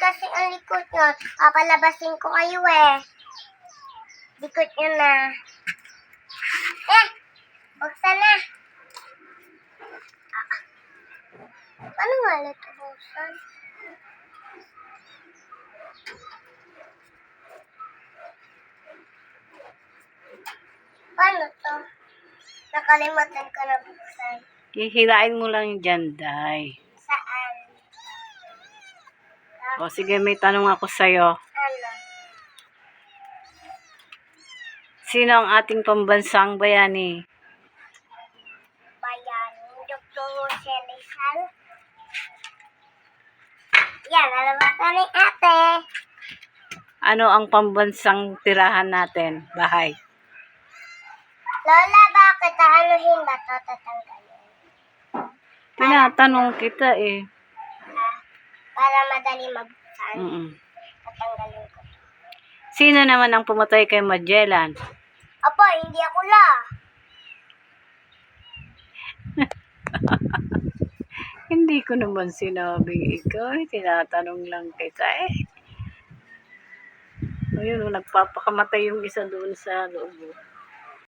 kasi ang likod nyo. Papalabasin ko kayo eh. Likod nyo na. Buksan na. Paano nga ulit buksan? Paano to? Nakalimutan ko na buksan. Hihirain mo lang dyan, Day. Saan? O sige, may tanong ako sa'yo. Ano? Sino ang ating pambansang bayani? Bayani, Dr. Jose Rizal. Yan, alam mo ka ni ate. Ano ang pambansang tirahan natin? Bahay. Lola, bakit aanuhin ba ito? Tatanggalin. Tinatanong kita eh. Para madali mabuksan. Tatanggalin ko. Sino naman ang pumatay kay Magellan? Apo, hindi ako la. Hindi ko naman sinabing ikaw. Tinatanong lang kita eh. Ayun, nagpapakamatay yung isa doon sa loob.